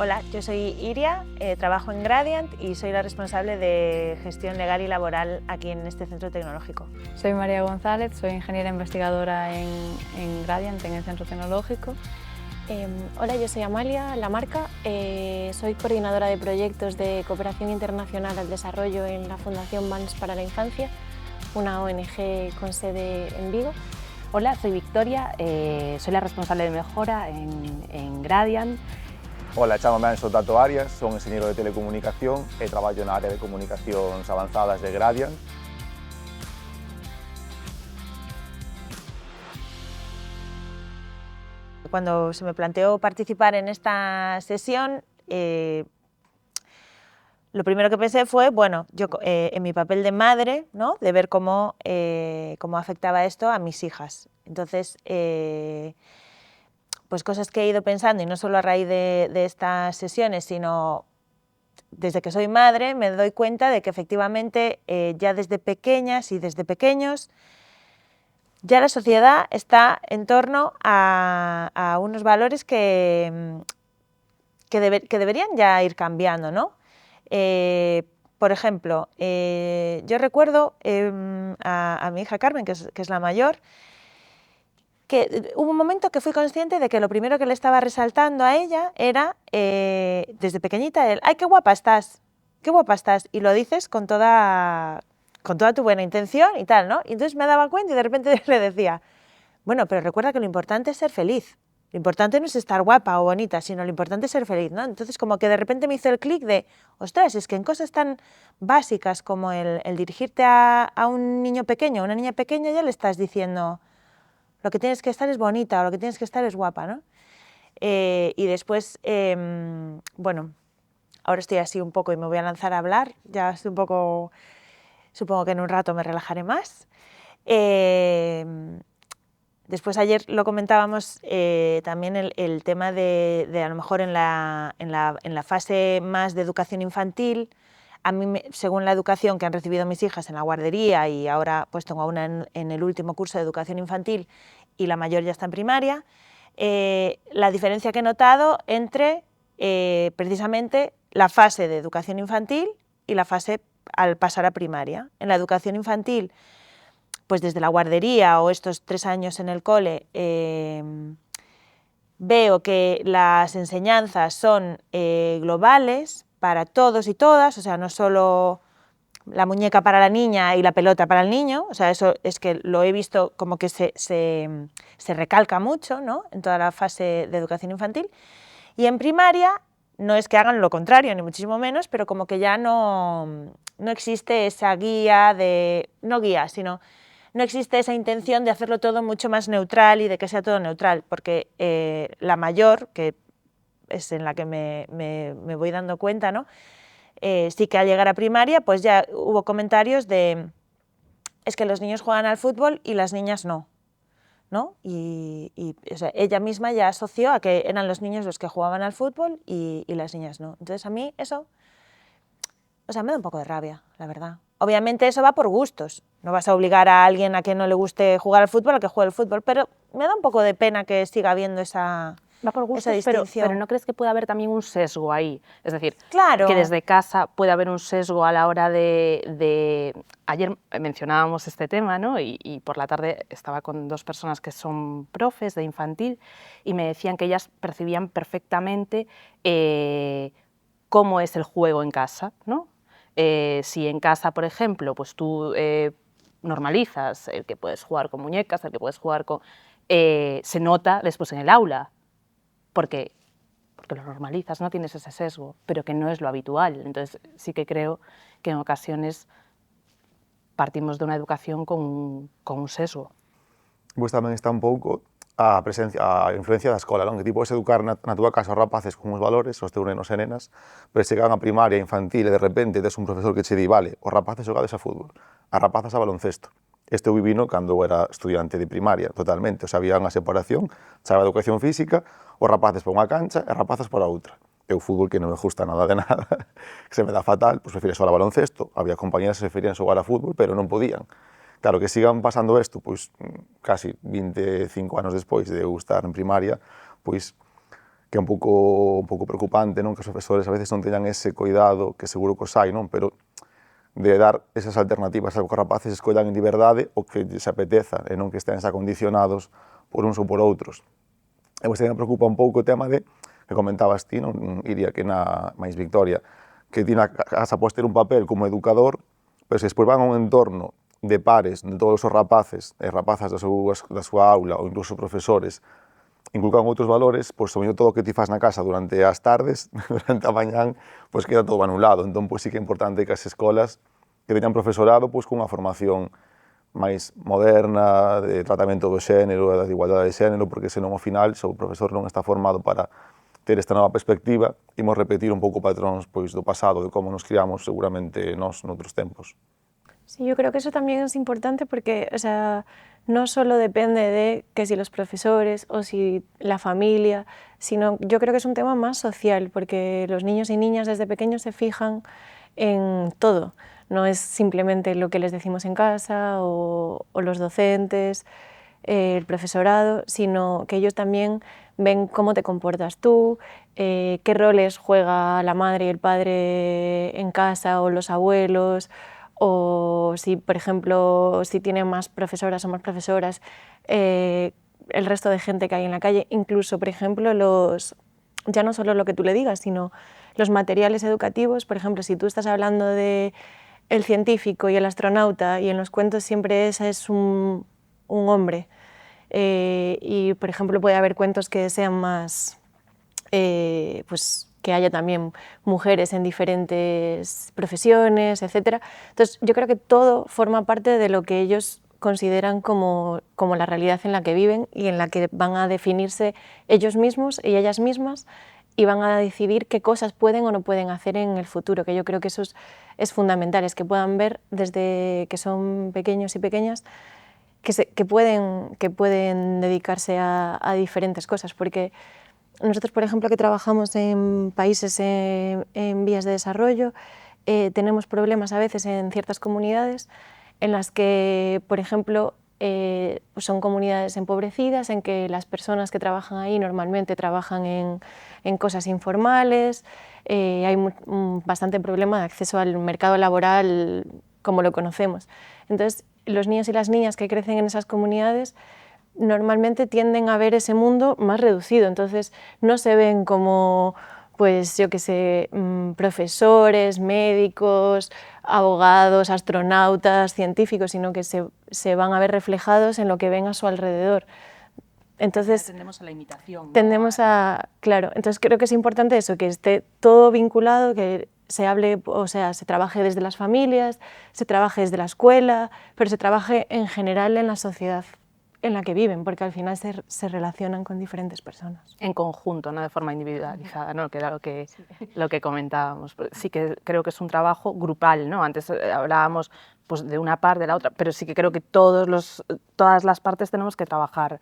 Hola, yo soy Iria, trabajo en Gradiant y soy la responsable de gestión legal y laboral aquí en este centro tecnológico. Soy María González, soy ingeniera investigadora en Gradiant, en el centro tecnológico. Hola, yo soy Amalia Lamarca, soy coordinadora de proyectos de cooperación internacional al desarrollo en la Fundación Mans para la Infancia, una ONG con sede en Vigo. Hola, soy Victoria, soy la responsable de mejora en Gradiant. Hola, chámame Anxo Tato Arias, son enxeñeiro de telecomunicación e traballo na área de comunicacións avanzadas de Gradiant. Cuando se me planteó participar en esta sesión, lo primero que pensé fue, bueno, yo en mi papel de madre, ¿no?, de ver cómo afectaba esto a mis hijas. Entonces, pues cosas que he ido pensando, y no solo a raíz de estas sesiones, sino desde que soy madre, me doy cuenta de que efectivamente ya desde pequeñas y desde pequeños ya la sociedad está en torno a unos valores que deberían ya ir cambiando, ¿no? Por ejemplo, yo recuerdo a mi hija Carmen, que es la mayor, que hubo un momento que fui consciente de que lo primero que le estaba resaltando a ella era, desde pequeñita, ¡ay, qué guapa estás! ¡Qué guapa estás! Y lo dices con toda tu buena intención y tal, ¿no? Y entonces me daba cuenta y de repente le decía, bueno, pero recuerda que lo importante es ser feliz. Lo importante no es estar guapa o bonita, sino lo importante es ser feliz, ¿no? Entonces como que de repente me hizo el clic de, ostras, es que en cosas tan básicas como el dirigirte a un niño pequeño, a una niña pequeña, ya le estás diciendo, lo que tienes que estar es bonita o lo que tienes que estar es guapa, ¿no? Y después, bueno, ahora estoy así un poco y me voy a lanzar a hablar, ya estoy un poco, supongo que en un rato me relajaré más. Después ayer lo comentábamos también el tema de a lo mejor en la fase más de educación infantil, a mí, según la educación que han recibido mis hijas en la guardería y ahora pues tengo una en el último curso de educación infantil y la mayor ya está en primaria, la diferencia que he notado entre precisamente la fase de educación infantil y la fase al pasar a primaria. En la educación infantil, pues desde la guardería o estos 3 años en el cole, veo que las enseñanzas son globales para todos y todas, o sea, no solo la muñeca para la niña y la pelota para el niño, o sea, eso es que lo he visto como que se recalca mucho, ¿no?, en toda la fase de educación infantil. Y en primaria no es que hagan lo contrario, ni muchísimo menos, pero como que ya no existe esa guía sino no existe esa intención de hacerlo todo mucho más neutral y de que sea todo neutral, porque la mayor, que es en la que me voy dando cuenta, ¿no?, sí que al llegar a primaria pues ya hubo comentarios de es que los niños juegan al fútbol y las niñas no, ¿no? Y o sea, ella misma ya asoció a que eran los niños los que jugaban al fútbol y las niñas no. Entonces a mí eso, o sea, me da un poco de rabia, la verdad. Obviamente eso va por gustos, no vas a obligar a alguien a que no le guste jugar al fútbol a que juegue al fútbol, pero me da un poco de pena que siga habiendo esa... Va por gustos, pero ¿no crees que puede haber también un sesgo ahí? Es decir, claro, que desde casa puede haber un sesgo a la hora de... Ayer mencionábamos este tema, ¿no?, y por la tarde estaba con 2 personas que son profes de infantil y me decían que ellas percibían perfectamente cómo es el juego en casa, ¿no? Si en casa, por ejemplo, pues tú normalizas el que puedes jugar con muñecas, el que puedes jugar con... se nota después en el aula, porque lo normalizas, no tienes ese sesgo, pero que no es lo habitual. Entonces sí que creo que en ocasiones partimos de una educación con un sesgo. Pois tamén está un pouco a influencia da escola, non? Que ti podes educar na túa casa os rapaces con uns valores, os teus nenos e nenas, pero se chegan a primaria, infantil, e de repente tes un profesor que che di, vale, os rapaces xogades a fútbol, as rapazas a baloncesto. Este eu vivino cando era estudiante de primaria, totalmente. O sea, había unha separación, chegaba a educación física, os rapaces para unha cancha e as rapazas para outra. E o fútbol, que non me gusta nada de nada, que se me dá fatal, pois prefiro xogar a baloncesto. Había compañeras que se preferían xogar a fútbol, pero non podían. Claro, que sigan pasando isto, pois casi 25 anos despois de eu estar en primaria, pois que é un pouco preocupante, non? Que os profesores a veces non teñan ese cuidado, que seguro que os hai, non? Pero de dar esas alternativas a que os rapaces escollan en liberdade o que lles apeteza e non que estén acondicionados por uns ou por outros. E pois tamén me preocupa un pouco o tema de, que comentabas ti, non, Iria, que na máis Victoria, que ti na casa podes ter un papel como educador, pero se despois van a un entorno de pares, de todos os rapaces e rapazas da súa aula ou incluso profesores, inculcan outros valores, pois sobre todo o que ti fas na casa durante as tardes, durante a mañán, pois queda todo anulado. Entón, pois sí que é importante que as escolas que teñan profesorado pois cunha formación máis moderna, de tratamento do xénero, da igualdade de xénero, porque senón ao final, se o profesor non está formado para ter esta nova perspectiva, imos repetir un pouco patróns pois do pasado, de como nos criamos seguramente nós noutros tempos. Sí, yo creo que eso también es importante porque, o sea, no solo depende de que si los profesores o si la familia, sino yo creo que es un tema más social, porque los niños y niñas desde pequeños se fijan en todo. No es simplemente lo que les decimos en casa o los docentes, el profesorado, sino que ellos también ven cómo te comportas tú, qué roles juega la madre y el padre en casa o los abuelos, o si, por ejemplo, si tienen más profesoras o más profesoras, el resto de gente que hay en la calle, incluso, por ejemplo, ya no solo lo que tú le digas, sino los materiales educativos. Por ejemplo, si tú estás hablando de el científico y el astronauta y en los cuentos siempre ese es un hombre, y por ejemplo puede haber cuentos que sean más, pues que haya también mujeres en diferentes profesiones, etc. Entonces yo creo que todo forma parte de lo que ellos consideran como la realidad en la que viven y en la que van a definirse ellos mismos y ellas mismas y van a decidir qué cosas pueden o no pueden hacer en el futuro, que yo creo que eso es fundamental, es que puedan ver desde que son pequeños y pequeñas que pueden dedicarse a diferentes cosas, porque nosotros, por ejemplo, que trabajamos en países en vías de desarrollo, tenemos problemas a veces en ciertas comunidades en las que, por ejemplo, son comunidades empobrecidas, en que las personas que trabajan ahí normalmente trabajan en cosas informales, hay bastante problema de acceso al mercado laboral como lo conocemos. Entonces, los niños y las niñas que crecen en esas comunidades normalmente tienden a ver ese mundo más reducido, entonces no se ven como, pues yo qué sé, profesores, médicos, abogados, astronautas, científicos, sino que se van a ver reflejados en lo que ven a su alrededor. Entonces, tendemos a la imitación, ¿no? Claro, entonces creo que es importante eso, que esté todo vinculado, que se hable, o sea, se trabaje desde las familias, se trabaje desde la escuela, pero se trabaje en general en la sociedad en la que viven, porque al final se relacionan con diferentes personas. En conjunto, no de forma individualizada, ¿no? Que era lo que comentábamos. Sí que creo que es un trabajo grupal, ¿no? Antes hablábamos pues, de una parte, de la otra, pero sí que creo que todas las partes tenemos que trabajar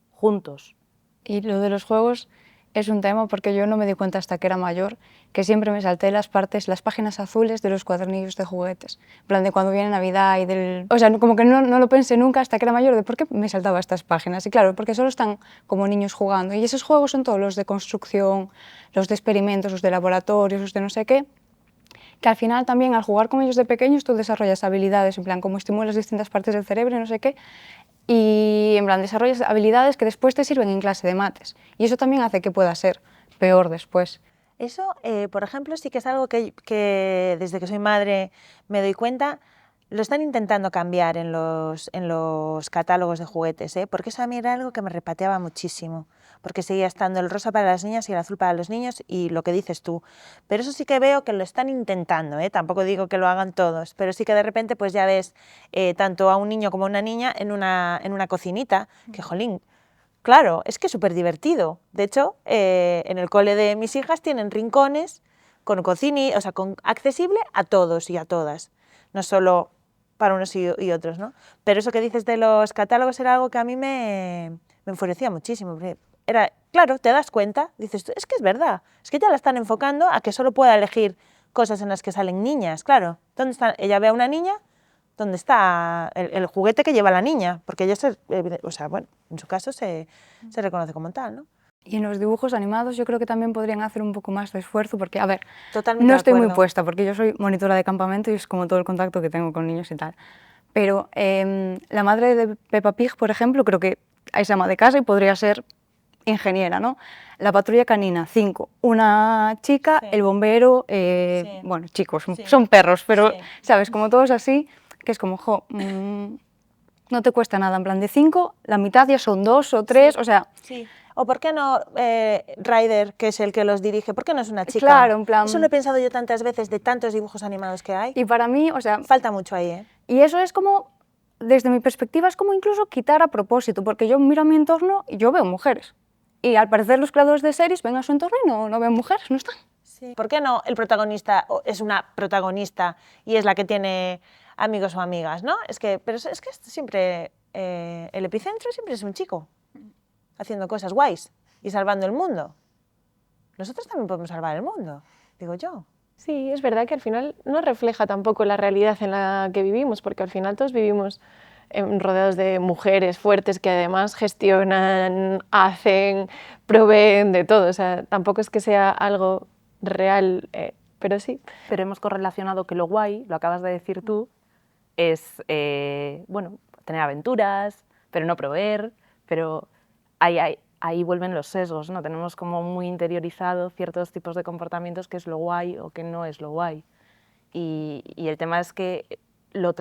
juntos. Y lo de los juegos es un tema porque yo no me di cuenta hasta que era mayor, que siempre me salté las páginas azules de los cuadernillos de juguetes. En plan de cuando viene Navidad y del... O sea, como que no lo pensé nunca hasta que era mayor de por qué me saltaba estas páginas. Y claro, porque solo están como niños jugando. Y esos juegos son todos los de construcción, los de experimentos, los de laboratorios, los de no sé qué, que al final también al jugar con ellos de pequeños tú desarrollas habilidades, en plan como estimulas distintas partes del cerebro y no sé qué, y en plan desarrollas habilidades que después te sirven en clase de mates. Y eso también hace que pueda ser peor después. Eso, por ejemplo, sí que es algo que desde que soy madre me doy cuenta, lo están intentando cambiar en los catálogos de juguetes, porque eso a mí era algo que me repateaba muchísimo, porque seguía estando el rosa para las niñas y el azul para los niños y lo que dices tú. Pero eso sí que veo que lo están intentando, tampoco digo que lo hagan todos, pero sí que de repente pues ya ves tanto a un niño como a una niña en una cocinita, que jolín, claro, es que es súper divertido. De hecho, en el cole de mis hijas tienen rincones con cocina, o sea, accesible a todos y a todas, no solo para unos y otros, ¿no? Pero eso que dices de los catálogos era algo que a mí me enfurecía muchísimo. Claro, te das cuenta, dices, es que es verdad, es que ya la están enfocando a que solo pueda elegir cosas en las que salen niñas, claro. ¿Dónde está? Ella ve a una niña, ¿dónde está el juguete que lleva la niña? Porque ella, o sea, bueno, en su caso se reconoce como tal, ¿no? Y en los dibujos animados yo creo que también podrían hacer un poco más de esfuerzo, porque, a ver, Totalmente no de estoy muy acuerdo. puesta, porque yo soy monitora de campamento y es como todo el contacto que tengo con niños y tal. Pero la madre de Peppa Pig, por ejemplo, creo que ahí se ama de casa y podría ser ingeniera, ¿no? La patrulla canina, 5. Una chica, Sí. el bombero, Sí. bueno, chicos, Sí. son perros, pero, Sí. ¿sabes? Como todos así, que es como, jo, no te cuesta nada, en plan de 5, la mitad ya son 2 o 3, o sea, Sí. O ¿por qué no Ryder, que es el que los dirige, por qué no es una chica? claro, en plan... Eso lo he pensado yo tantas veces de tantos dibujos animados que hay. Y para mí, o sea, Falta mucho ahí, ¿eh? y eso es como, desde mi perspectiva, es como incluso quitar a propósito, porque yo miro a mi entorno y yo veo mujeres. Y al parecer los creadores de series ven a su entorno y no ven mujeres, no están. Sí. ¿Por qué no el protagonista es una protagonista y es la que tiene amigos o amigas, ¿no? Pero es que siempre, el epicentro siempre es un chico, haciendo cosas guays y salvando el mundo. Nosotros también podemos salvar el mundo, digo yo. Sí, es verdad que al final no refleja tampoco la realidad en la que vivimos, porque al final todos vivimos rodeados de mujeres fuertes que además gestionan, hacen, proveen de todo. O sea, tampoco es que sea algo real, pero sí. Pero hemos correlacionado que lo guay, lo acabas de decir tú, es bueno, tener aventuras, pero no proveer, pero ahí vuelven los sesgos, ¿no? Tenemos como muy interiorizado ciertos tipos de comportamientos que es lo guay o que no es lo guay. Y el tema es que lo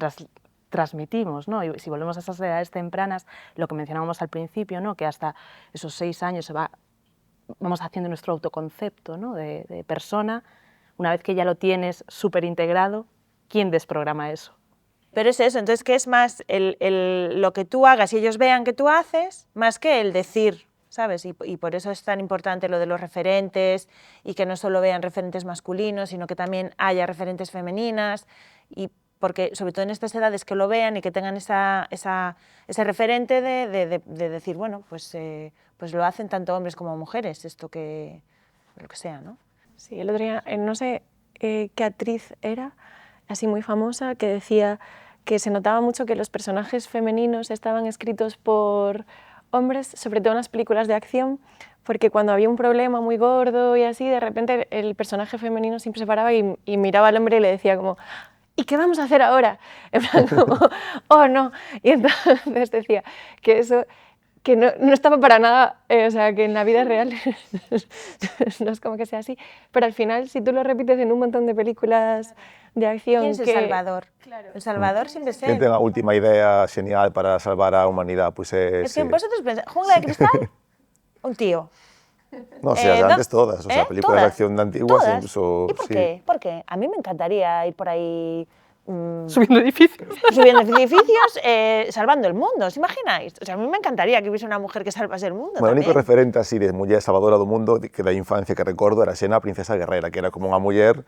transmitimos, ¿no? Y si volvemos a esas edades tempranas, lo que mencionábamos al principio, ¿no? Que hasta esos 6 años vamos haciendo nuestro autoconcepto, ¿no? de persona. Una vez que ya lo tienes súper integrado, ¿quién desprograma eso? Pero es eso, entonces, ¿qué es más lo que tú hagas y ellos vean que tú haces, más que el decir, ¿sabes? Y por eso es tan importante lo de los referentes y que no solo vean referentes masculinos, sino que también haya referentes femeninas, y porque sobre todo en estas edades que lo vean y que tengan ese referente de decir, bueno, pues lo hacen tanto hombres como mujeres, esto que, lo que sea, ¿no? Sí, el otro día, no sé qué actriz era, así muy famosa, que decía que se notaba mucho que los personajes femeninos estaban escritos por hombres, sobre todo en las películas de acción, porque cuando había un problema muy gordo y así, de repente el personaje femenino siempre se paraba y miraba al hombre y le decía como, ¿y qué vamos a hacer ahora? En plan como, oh no. Y entonces decía que eso, que no estaba para nada, o sea, que en la vida real no es como que sea así, pero al final si tú lo repites en un montón de películas de acción... ¿Quién es el Salvador? Claro. El Salvador siempre es ¿Quién él. tiene la última idea genial para salvar a la humanidad? Pues Es que vosotros pensáis, ¿Jungla de Cristal? Un tío. No, o sea, de antes todas, o sea, películas de Todas, acción de antiguas todas. incluso... ¿Y por sí. qué? ¿Por qué? A mí me encantaría ir por ahí Subiendo edificios. subiendo edificios, salvando el mundo, ¿os imagináis? O sea, a mí me encantaría que hubiese una mujer que salvase el mundo. Bueno, o único también. referente así de muller salvadora do mundo que da infancia que recordo era Xena, princesa guerrera, que era como unha muller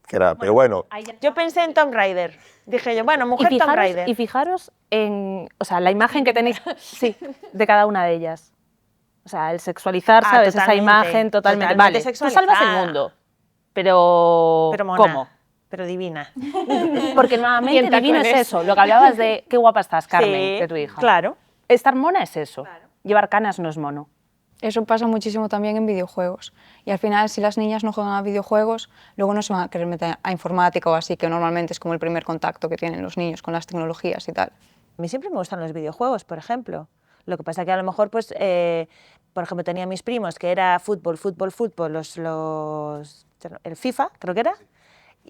que era, pero bueno, Yo pensé en Tomb Raider. Dije yo, bueno, mujer Tomb Raider. Y fijaros en, o sea, la imagen que tenéis, sí, de cada una de ellas. O sea, el sexualizar, Ah, ¿sabes? Esa totalmente, imagen totalmente. totalmente Vale, tú salvas el sexualizada. mundo, pero Pero mona, ¿cómo? pero divina. Porque Y nuevamente en divino es tacones. eso, lo que hablabas de qué guapa estás, Carmen, Sí, de tu hija. claro. Estar mona es eso, llevar canas no es mono. Eso pasa muchísimo también en videojuegos. Y al final, si las niñas no juegan a videojuegos, luego no se van a querer meter a informática o así, que normalmente es como el primer contacto que tienen los niños con las tecnologías y tal. A mí siempre me gustan los videojuegos, por ejemplo. Lo que pasa que a lo mejor, pues, por ejemplo, tenía mis primos que era fútbol, el FIFA, creo que era.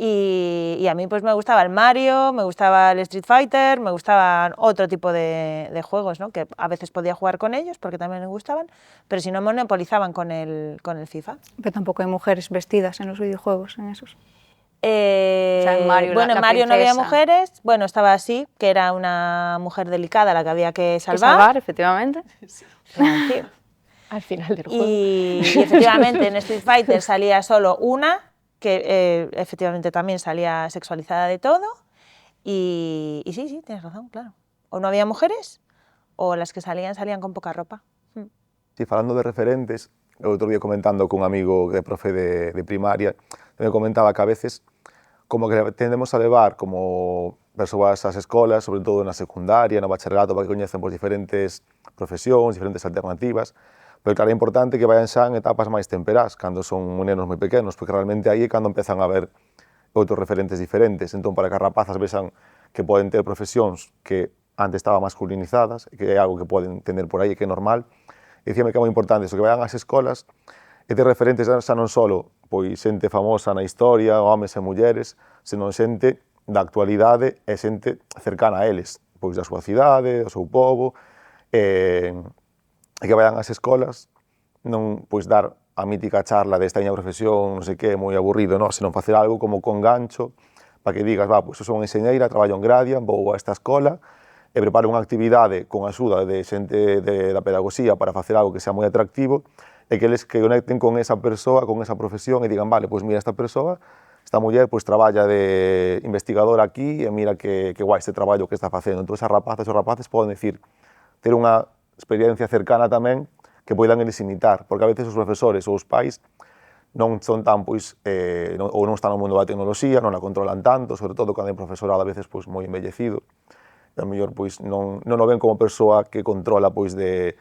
Y a mí pues me gustaba el Mario, me gustaba el Street Fighter, me gustaban otro tipo de juegos, ¿no? Que a veces podía jugar con ellos porque también me gustaban, pero si no monopolizaban con el FIFA. Pero tampoco hay mujeres vestidas en los videojuegos, en esos. En Mario, bueno, la en Mario no había princesa. mujeres, bueno, estaba así, que era una mujer delicada la que había que Que salvar. efectivamente. Sí. Al final del juego. Y efectivamente en Street Fighter salía solo una, que efectivamente también salía sexualizada de todo. Y sí, tienes razón, claro. O no había mujeres, o las que salían con poca ropa. sí, falando de referentes, el outro día comentando cun amigo de profe de primaria, me comentaba que a veces como que tendemos a levar como persoas ás escolas, sobre todo na secundaria, no bacharelato, para que coñecen por diferentes profesións, diferentes alternativas, Pero claro, é importante que vayan xa en etapas máis temperás, cando son nenos moi pequenos, porque realmente aí é cando empezan a ver outros referentes diferentes. Entón, para que as rapazas vexan que poden ter profesións que antes estaban masculinizadas, que é algo que poden entender por aí, que é normal, e dicíame que é moi importante iso, que vayan ás escolas e ter referentes xa non só pois, xente famosa na historia, homes e mulleres, senón xente da actualidade e xente cercana a eles, pois da súa cidade, do seu povo, e que vayan ás escolas, non pois dar a mítica charla de esta miña profesión, non sei que, moi aburrido, non? Senón facer algo como con gancho, para que digas, va, pois eu son enxeñeira, traballo en Gradian, vou a esta escola, e preparo unha actividade con axuda de xente da pedagogía para facer algo que sea moi atractivo, e que eles que conecten con esa persoa, con esa profesión, e digan, vale, pois mira, esta persoa, esta muller, pois traballa de investigadora aquí, e mira que guai este traballo que está facendo. Entón, esas rapazas e os rapaces poden decir, ter unha experiencia cercana tamén que poidan eles imitar, porque a veces os profesores ou os pais non son tan, pois, ou non están no mundo da tecnoloxía, non a controlan tanto, sobre todo cando é un profesorado a veces pois, moi embellecido, e a mellor pois, non o ven como persoa que controla pois, de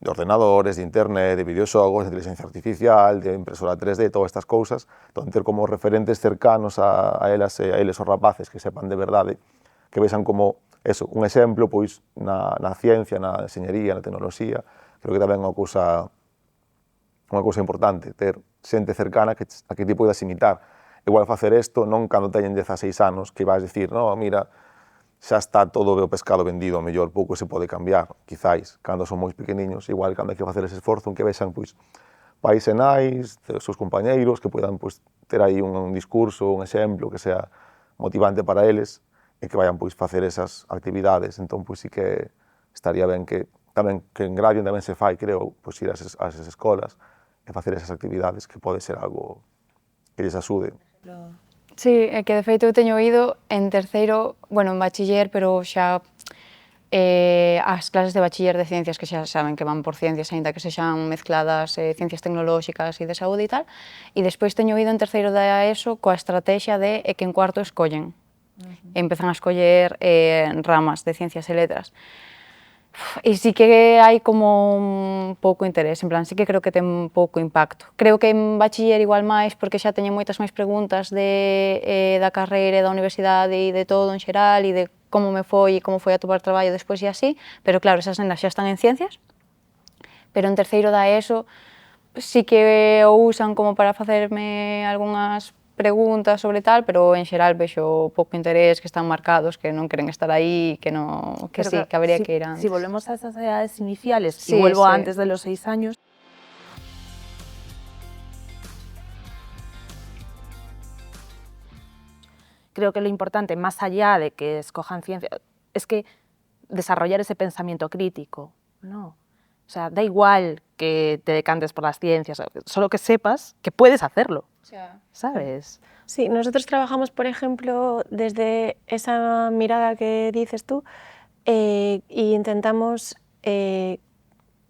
ordenadores, de internet, de videoxogos, de inteligencia artificial, de impresora 3D, todas estas cousas, entón ter como referentes cercanos a eles os rapaces que sepan de verdade, que vexan como eso, un exemplo pois, na ciencia, na enxeñería, na tecnoloxía, creo que tamén é unha cousa importante, ter xente cercana a que ti poidas imitar. Igual facer isto non cando teñen 16 anos, que vais dicir, no, mira, xa está todo o pescado vendido, a mellor pouco se pode cambiar, quizáis, cando son moi pequeniños, igual cando hai que facer ese esforzo, en que vexan pois, pais e nais, os seus compañeiros, que poidan pois, ter aí un discurso, un exemplo que sea motivante para eles, e que vayan pois facer esas actividades. Entón, pois sí que estaría ben que tamén que en Gradian tamén se fai, creo, pois ir ás escolas e facer esas actividades que pode ser algo que lles axude. Sí, é que de feito eu teño ido en terceiro, bueno, en bachiller, pero xa as clases de bachiller de ciencias que xa saben que van por ciencias, aínda que sexan mezcladas ciencias tecnolóxicas e de saúde e tal, e despois teño ido en terceiro da ESO coa estrategia de que en cuarto escollen. Empezan a escoller ramas de ciencias e letras. E sí que hai como un pouco interés, en plan, sí que creo que ten pouco impacto. Creo que en bachiller igual máis, porque xa teñen moitas máis preguntas da carreira e da universidade e de todo en xeral e de como me foi e como foi atopar traballo despois e así, pero claro, esas nenas xa están en ciencias, pero en terceiro da ESO sí que o usan como para facerme algunhas preguntas sobre tal, pero en xeral vexo pouco interés, que están marcados, que non queren estar aí, que no, que sí, que habría que ir antes. Si volvemos a esas edades iniciales, sí, y vuelvo sí. antes de los 6 años, creo que lo importante, más allá de que escojan ciencia, es que desarrollar ese pensamiento crítico, ¿no? O sea, da igual que te decantes por las ciencias, solo que sepas que puedes hacerlo, ¿sabes? Sí, nosotros trabajamos, por ejemplo, desde esa mirada que dices tú, y intentamos,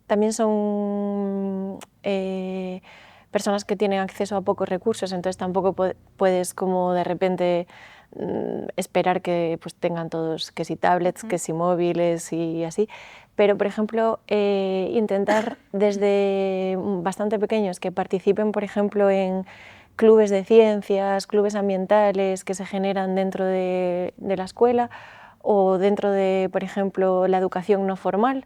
también son personas que tienen acceso a pocos recursos, entonces tampoco puedes como de repente esperar que pues, tengan todos que si tablets, que si móviles y así, pero por ejemplo intentar desde bastante pequeños que participen por ejemplo en clubes de ciencias, clubes ambientales que se generan dentro de la escuela o dentro de por ejemplo la educación no formal,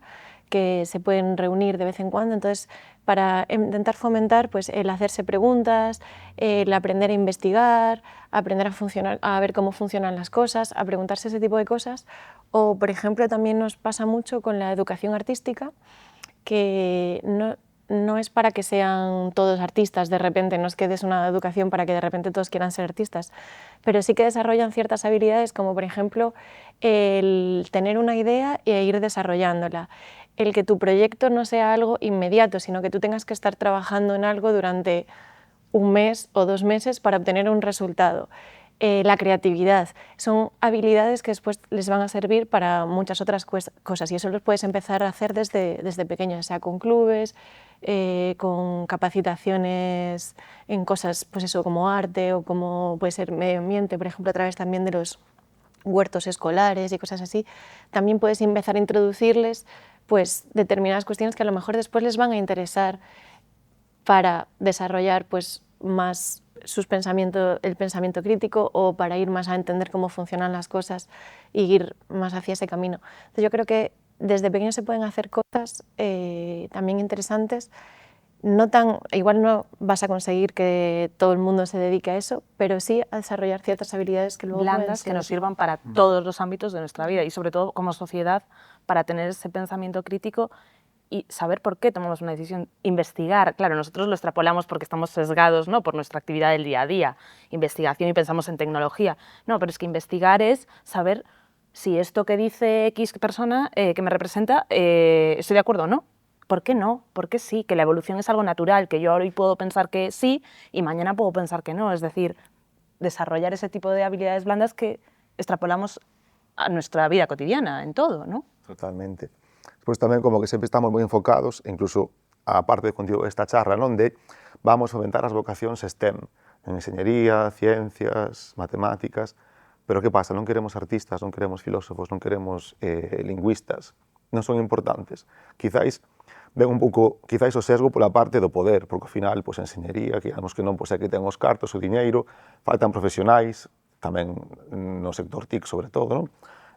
que se pueden reunir de vez en cuando, entonces para intentar fomentar pues, el hacerse preguntas, el aprender a investigar, aprender a ver cómo funcionan las cosas, a preguntarse ese tipo de cosas. O por ejemplo también nos pasa mucho con la educación artística, que no es para que sean todos artistas de repente, no es que des una educación para que de repente todos quieran ser artistas, pero sí que desarrollan ciertas habilidades como por ejemplo el tener una idea e ir desarrollándola, el que tu proyecto no sea algo inmediato, sino que tú tengas que estar trabajando en algo durante un mes o 2 meses para obtener un resultado. La creatividad, son habilidades que después les van a servir para muchas otras cosas y eso los puedes empezar a hacer desde pequeños, sea con clubes, con capacitaciones en cosas pues eso, como arte o como puede ser medio ambiente, por ejemplo a través también de los huertos escolares y cosas así. También puedes empezar a introducirles pues determinadas cuestiones que a lo mejor después les van a interesar para desarrollar pues más el pensamiento crítico o para ir más a entender cómo funcionan las cosas y ir más hacia ese camino. Entonces yo creo que desde pequeños se pueden hacer cosas también interesantes. Igual no vas a conseguir que todo el mundo se dedique a eso, pero sí a desarrollar ciertas habilidades que luego blandas que nos sirvan para todos los ámbitos de nuestra vida y sobre todo como sociedad para tener ese pensamiento crítico y saber por qué tomamos una decisión, investigar. Claro, nosotros lo extrapolamos porque estamos sesgados, ¿no?, por nuestra actividad del día a día, investigación, y pensamos en tecnología. No, pero es que investigar es saber si esto que dice X persona que me representa, estoy de acuerdo o no. ¿Por qué no? ¿Por qué sí? Que la evolución es algo natural, que yo hoy puedo pensar que sí y mañana puedo pensar que no. Es decir, desarrollar ese tipo de habilidades blandas que extrapolamos a nuestra vida cotidiana, en todo, ¿no? Totalmente. Despois tamén como que sempre estamos moi enfocados, incluso a parte contigo esta charla, non, de vamos a fomentar as vocacións STEM, en enxeñería, ciencias, matemáticas, pero que pasa? Non queremos artistas, non queremos filósofos, non queremos lingüistas, non son importantes. Quizáis ven un pouco, quizáis o sesgo pola parte do poder, porque ao final, pois, a enxeñería, que digamos que non, pois, é que ten os cartos, o diñeiro, faltan profesionais, tamén no sector TIC sobre todo, non?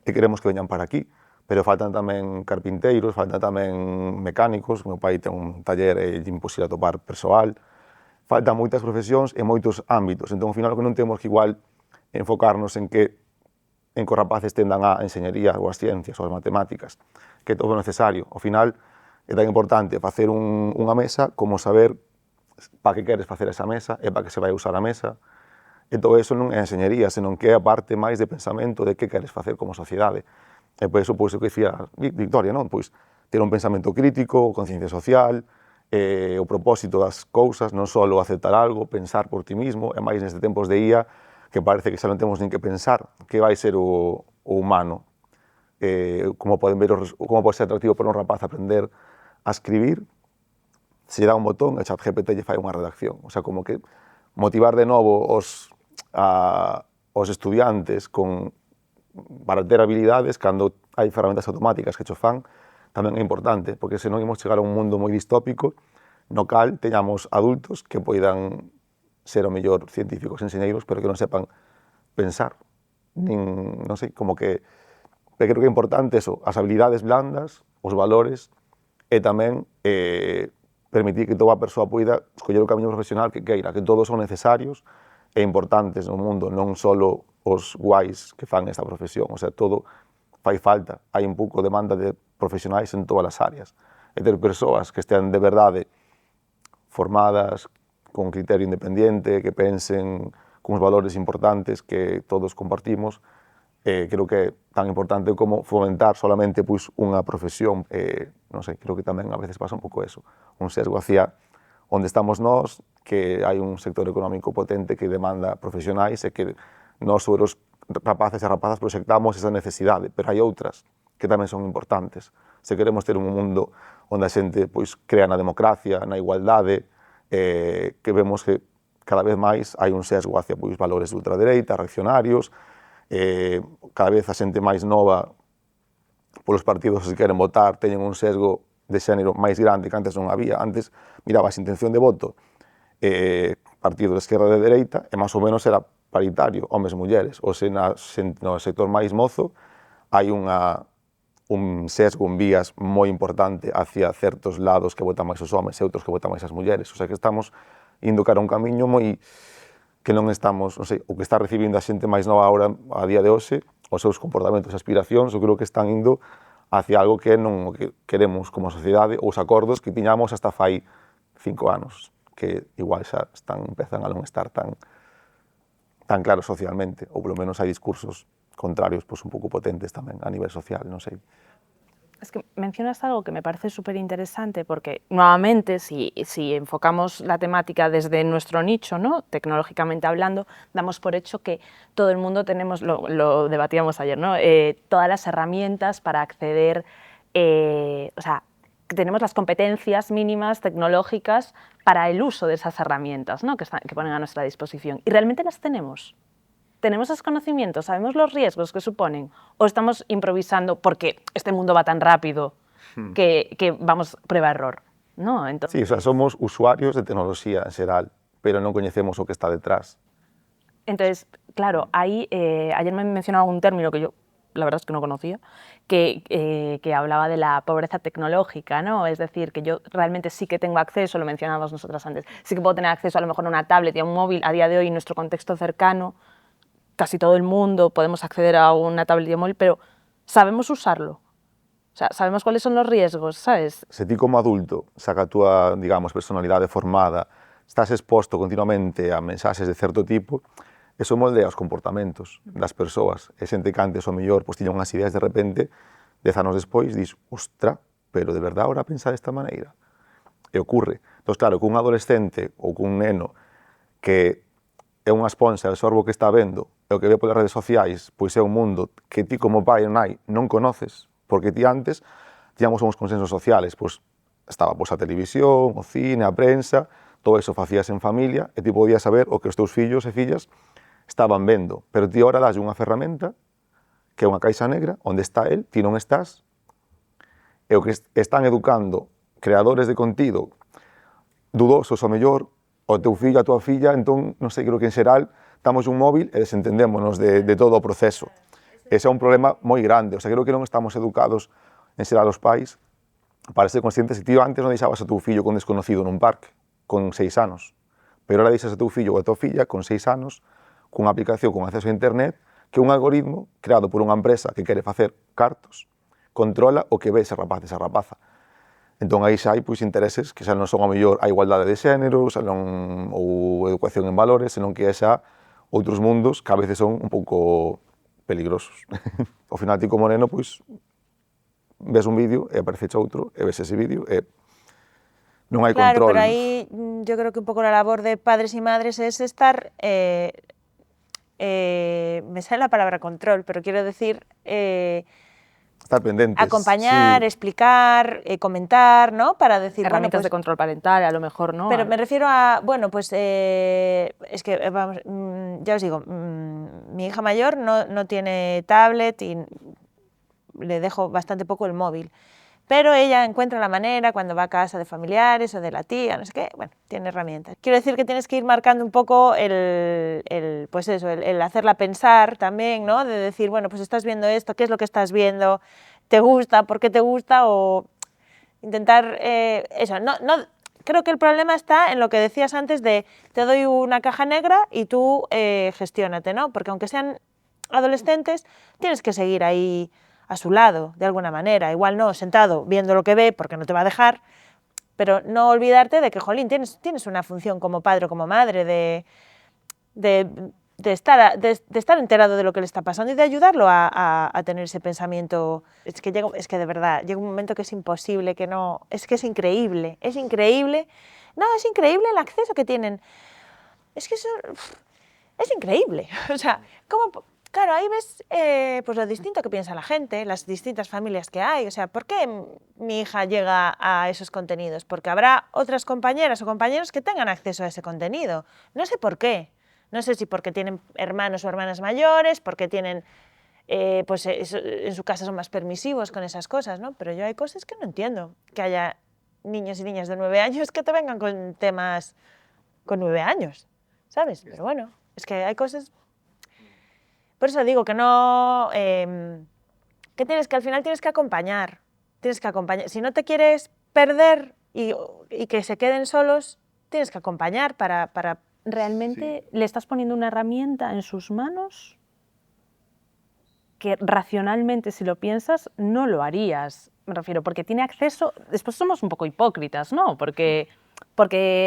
E queremos que veñan para aquí, pero faltan tamén carpinteiros, faltan tamén mecánicos, meu pai ten un taller e é imposible atopar persoal, faltan moitas profesións e moitos ámbitos, entón, ao final, o que non temos que igual enfocarnos en que os rapaces tendan a enxeñería ou as ciencias ou as matemáticas, que é todo necesario. Ao final, é tan importante facer unha mesa como saber para que queres facer esa mesa e para que se vai usar a mesa. E todo iso non é enxeñería, senón que é a parte máis de pensamento de que queres facer como sociedade. E por iso, pois, o que dicía Victoria, non? Pois, ter un pensamento crítico, conciencia social, o propósito das cousas, non só aceptar algo, pensar por ti mismo, e máis nestes tempos de IA, que parece que xa non temos nin que pensar que vai ser o humano. Como pode ser atractivo para un rapaz aprender a escribir, se lle dá un botón e ChatGPT lle fai unha redacción. O sea, como que motivar de novo os estudiantes para ter habilidades cando hai ferramentas automáticas que cho fan, tamén é importante, porque senón imos chegar a un mundo moi distópico no cal teñamos adultos que poidan ser o mellor científicos e enxeñeiros, pero que non sepan pensar, nin, non sei, como que creo que é importante eso, as habilidades blandas, os valores, e tamén permitir que toda a persoa poida escoller o camiño profesional que queira, que todos son necesarios e importantes no mundo, non só os guais que fan esta profesión, o sea, todo fai falta, hai un pouco de demanda de profesionais en todas as áreas, e ter persoas que estean de verdade formadas, con criterio independiente, que pensen con uns valores importantes que todos compartimos, creo que é tan importante como fomentar solamente pois, unha profesión. Non sei, creo que tamén a veces pasa un pouco eso, un sesgo hacia onde estamos nós, que hai un sector económico potente que demanda profesionais e que nós sobre os rapaces e rapazas proxectamos esa necesidade, pero hai outras que tamén son importantes. Se queremos ter un mundo onde a xente pois, crea na democracia, na igualdade, que vemos que cada vez máis hai un sesgo hacia pois, valores de ultradereita, reaccionarios, cada vez a xente máis nova polos partidos que queren votar teñen un sesgo de xénero máis grande que antes non había. Antes mirabas intención de voto, partido de esquerda e de dereita, e máis ou menos era paritario, homes e mulleres. O se no sector máis mozo hai un sesgo, un vías moi importante hacia certos lados que votan máis os homes e outros que votan máis as mulleres. O sea que estamos indo cara a un camiño moi que non estamos, non sei, o que está recibindo a xente máis nova agora, a día de hoxe, os seus comportamentos e aspiracións, eu creo que están indo hacia algo que non o que queremos como sociedade, ou os acordos que tiñamos hasta fai 5 anos, que igual xa empezan a non estar tan claros socialmente, ou polo menos hai discursos contrarios pois, un pouco potentes tamén a nivel social, non sei. Es que mencionas algo que me parece súper interesante porque, nuevamente, si enfocamos la temática desde nuestro nicho, ¿no? Tecnológicamente hablando, damos por hecho que todo el mundo tenemos, lo debatíamos ayer, ¿no? Todas las herramientas para acceder, o sea, que tenemos las competencias mínimas tecnológicas para el uso de esas herramientas, ¿no? que ponen a nuestra disposición. ¿Y realmente las tenemos? ¿Tenemos esos conocimientos? ¿Sabemos los riesgos que suponen? ¿O estamos improvisando porque este mundo va tan rápido que vamos, prueba-error, ¿no? Entonces, Sí, o sea, somos usuarios de tecnoloxía en xeral, pero non coñecemos o que está detrás. Entonces, claro, ahí ayer me mencionaba un término que yo la verdad es que no conocía, que hablaba de la pobreza tecnológica, ¿no? Es decir, que yo realmente sí que tengo acceso, lo mencionábamos nosotras antes, sí que puedo tener acceso a lo mejor a una tablet y a un móvil. A día de hoy, en nuestro contexto cercano, casi todo el mundo podemos acceder a una tablet y a un móvil, pero ¿sabemos usarlo? O sea, ¿sabemos cuáles son los riesgos, sabes? Se ti como adulto, xa que a túa, digamos, personalidade formada, estás exposto continuamente a mensaxes de certo tipo, eso moldea os comportamentos das persoas. E xente que antes, o mellor, pois, tiña unhas ideas de repente, 10 anos despois, dis, ostra, pero de verdade ahora pensa desta maneira? E ocurre. Entón, claro, cun adolescente ou cun neno que é unha esponxa, absorbe o que está vendo, e o que ve polas redes sociais, pois é un mundo que ti como pai e nai non conoces, porque ti antes tiñamos uns consensos sociales, pois estaba pois, a televisión, o cine, a prensa, todo eso facías en familia, e ti podías saber o que os teus fillos e fillas estaban vendo, pero ti ahora das unha ferramenta que é unha caixa negra, onde está el, ti non estás, e o que están educando creadores de contido dudosos, ao mellor, o teu fillo, a tua filla, entón, non sei, creo que en xeral, damos un móvil e desentendémonos de todo o proceso. Ese é un problema moi grande, o sea, creo que non estamos educados en xeral os pais para ser conscientes que ti antes non deixabas a teu fillo con desconocido nun parque, con 6 anos, pero ahora deixas a teu fillo ou a tua filla con 6 anos cunha aplicación con acceso a internet que un algoritmo creado por unha empresa que quere facer cartos controla o que ve ese rapaz, esa rapaza. Entón, aí xa hai pois, intereses que xa non son a mellor a igualdade de xénero, xa non, ou educación en valores, senón que xa outros mundos que a veces son un pouco peligrosos. Ao final, ti como neno, pois, ves un vídeo e aparece outro, e ves ese vídeo e non hai Claro, control. pero ahí yo creo que un poco la labor de padres y madres es estar, me sale la palabra control, pero quiero decir, Estar pendentes. acompañar, Sí. explicar, comentar, ¿no? Para decir, bueno, Herramientas pues, de control parental, a lo mejor, ¿no? pero me refiero a, bueno, pues es que, vamos, ya os digo, mi hija mayor no tiene tablet y le dejo bastante poco el móvil. Pero ella encuentra la manera cuando va a casa de familiares o de la tía, no sé qué, bueno, tiene herramientas. Quiero decir que tienes que ir marcando un poco pues eso, el hacerla pensar también, ¿no? De decir, bueno, pues estás viendo esto, ¿qué es lo que estás viendo? ¿Te gusta? ¿Por qué te gusta? O intentar, eso, no, creo que el problema está en lo que decías antes de te doy una caja negra y tú gestiónate, ¿no? Porque aunque sean adolescentes, tienes que seguir ahí a su lado, de alguna manera, igual no, sentado, viendo lo que ve, porque no te va a dejar, pero no olvidarte de que, jolín, tienes una función como padre o como madre de estar enterado de lo que le está pasando y de ayudarlo a tener ese pensamiento. Es que de verdad, llega un momento que es imposible, que no, es que es increíble, no, es increíble el acceso que tienen, es que eso es increíble, o sea, ¿cómo...? Claro, ahí ves pues lo distinto que piensa la gente, las distintas familias que hay. O sea, ¿por qué mi hija llega a esos contenidos? Porque habrá otras compañeras o compañeros que tengan acceso a ese contenido. No sé por qué. No sé si porque tienen hermanos o hermanas mayores, porque tienen, pues en su casa son más permisivos con esas cosas, ¿no? Pero yo hay cosas que no entiendo. Que haya niños y niñas de 9 años que te vengan con temas con 9 años, ¿sabes? Pero bueno, es que hay cosas... Por eso digo que no, que al final tienes que acompañar, Si no te quieres perder y que se queden solos, tienes que acompañar para... ¿Realmente le estás poniendo una herramienta en sus manos que racionalmente, si lo piensas, no lo harías? Me refiero, porque tiene acceso... Después somos un poco hipócritas, ¿no? Porque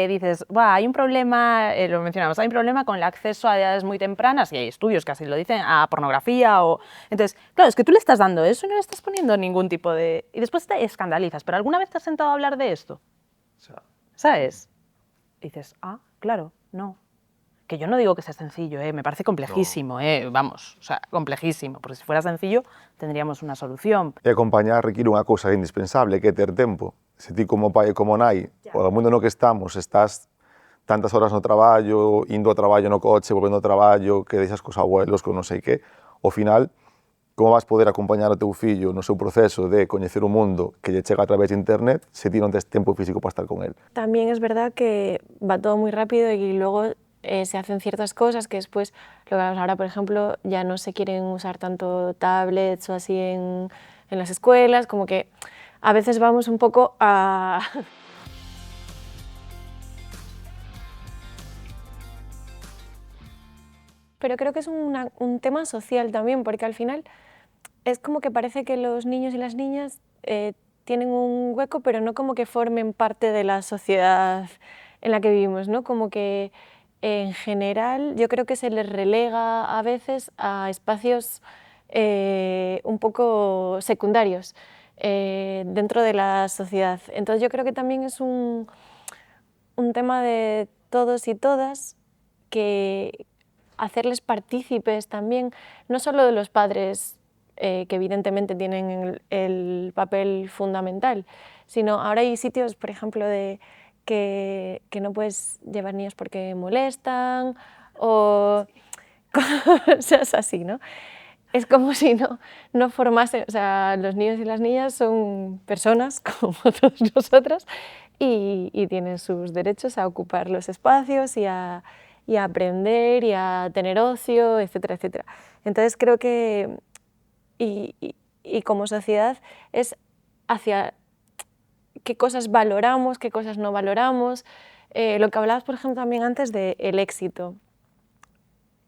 dices, hay un problema, lo mencionamos, hay un problema con el acceso a edades muy tempranas, y hay estudios que así lo dicen, a pornografía o... Entonces, claro, es que tú le estás dando eso y no le estás poniendo ningún tipo de... Y después te escandalizas, pero ¿alguna vez te has sentado a hablar de esto? ¿Sabes? Y dices, claro, no. Que yo no digo que sea sencillo, me parece complejísimo, vamos, o sea, complejísimo, porque si fuera sencillo tendríamos una solución. E acompañar require unha cousa indispensable, que é ter tempo. Se ti como pai e como nai, o mundo no que estamos, estás tantas horas no traballo, indo ao traballo no coche, volvendo ao traballo, que deixas cos abuelos, con non sei que, ao final como vas poder acompañar o teu fillo no seu proceso de coñecer o mundo que lle chega a través de internet se ti non tes tempo físico para estar con él. También es verdad que va todo muy rápido y luego se hacen ciertas cosas que después, lo que ahora por ejemplo, ya no se quieren usar tanto tablets o así en las escuelas, como que a veces vamos un poco a... Pero creo que es un tema social también, porque al final es como que parece que los niños y las niñas tienen un hueco, pero no como que formen parte de la sociedad en la que vivimos, ¿no? Como que en general yo creo que se les relega a veces a espacios un poco secundarios dentro de la sociedad. Entonces yo creo que también es un tema de todos y todas, que hacerles partícipes también, no solo de los padres, que evidentemente tienen el papel fundamental, sino ahora hay sitios, por ejemplo, que no puedes llevar niños porque molestan o cosas así, ¿no? Es como si no formasen, o sea, los niños y las niñas son personas como todos nosotros y tienen sus derechos a ocupar los espacios y a aprender y a tener ocio, etcétera, etcétera. Entonces creo que, y como sociedad, es hacia qué cosas valoramos, qué cosas no valoramos. Lo que hablabas, por ejemplo, también antes del éxito.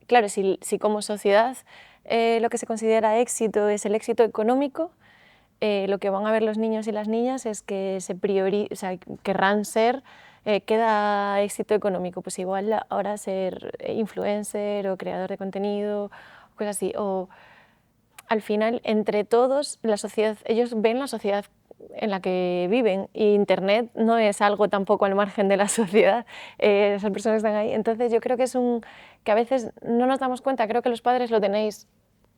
Claro, si como sociedad lo que se considera éxito es el éxito económico, lo que van a ver los niños y las niñas es que querrán ser, ¿qué da éxito económico? Pues igual ahora ser influencer o creador de contenido, cosas así. O al final, entre todos, la sociedad, ellos ven la sociedad en la que viven y Internet no es algo tampoco al margen de la sociedad, esas personas están ahí. Entonces yo creo que es que a veces no nos damos cuenta, creo que los padres lo tenéis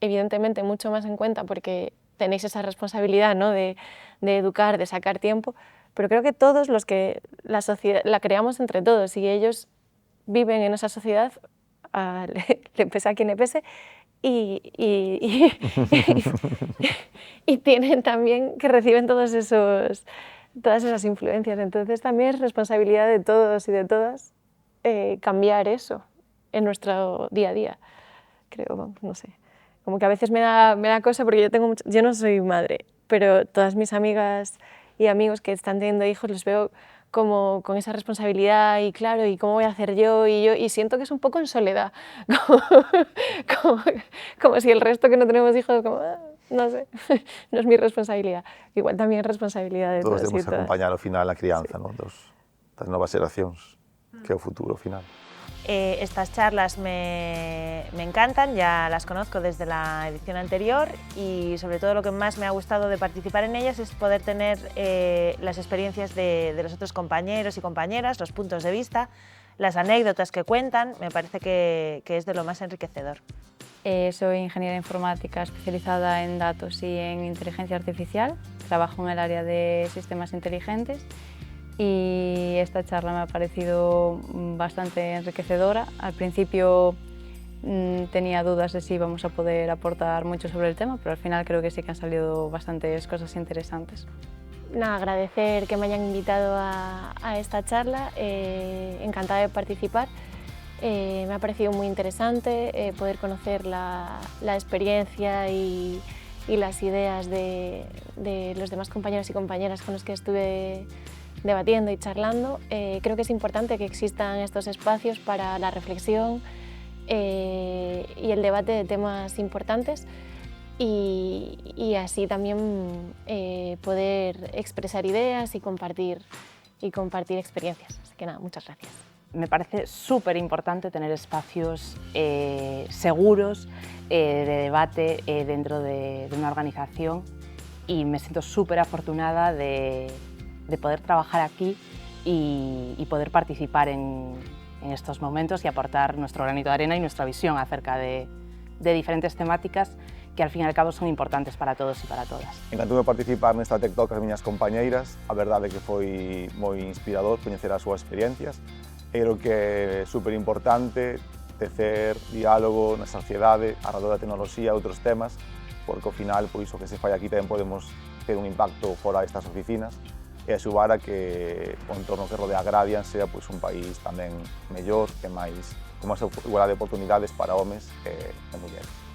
evidentemente mucho más en cuenta porque tenéis esa responsabilidad, ¿no? de educar, de sacar tiempo, pero creo que todos los que la sociedad la creamos entre todos y ellos viven en esa sociedad, le pese a quien le pese, y tienen también que reciben todas esas influencias. Entonces también es responsabilidad de todos y de todas cambiar eso en nuestro día a día, creo, no sé. Como que a veces me da cosa porque yo no soy madre, pero todas mis amigas y amigos que están teniendo hijos los veo como con esa responsabilidad y claro, ¿y cómo voy a hacer yo? Y siento que es un poco en soledad, como si el resto que no tenemos hijos, como, no sé, no es mi responsabilidad. Igual también es responsabilidad de todos Todos temos y que todas. acompañar ao final a crianza, Sí. non? Das novas xeracións, que é o futuro final. Estas charlas me encantan, ya las conozco desde la edición anterior y sobre todo lo que más me ha gustado de participar en ellas es poder tener las experiencias de los otros compañeros y compañeras, los puntos de vista, las anécdotas que cuentan, me parece que es de lo más enriquecedor. Soy ingeniera informática especializada en datos y en inteligencia artificial, trabajo en el área de sistemas inteligentes y esta charla me ha parecido bastante enriquecedora. Al principio tenía dudas de si íbamos a poder aportar mucho sobre el tema, pero al final creo que sí que han salido bastantes cosas interesantes. Nada, agradecer que me hayan invitado a esta charla, encantada de participar. Me ha parecido muy interesante poder conocer la experiencia y las ideas de los demás compañeros y compañeras con los que estuve debatiendo y charlando. Creo que es importante que existan estos espacios para la reflexión y el debate de temas importantes y así también poder expresar ideas y compartir experiencias. Así que nada, muchas gracias. Me parece súper importante tener espacios seguros de debate dentro de una organización y me siento súper afortunada de poder trabajar aquí y poder participar en estos momentos y aportar nuestro granito de arena y nuestra visión acerca de diferentes temáticas que al fin y al cabo son importantes para todos y para todas. Encantoume participar nesta TED Talk as miñas compañeiras, a verdade é que foi moi inspirador coñecer as súas experiencias, e o que é super importante tecer diálogo na sociedade, arredor da tecnoloxía e outros temas, porque ao final, pois, o que se fai aquí tamén podemos ter un impacto fora destas oficinas e axudar a que o entorno que rodea a Gradian sea pois, un país tamén mellor e máis con máis igualdade de oportunidades para homes e mulleres.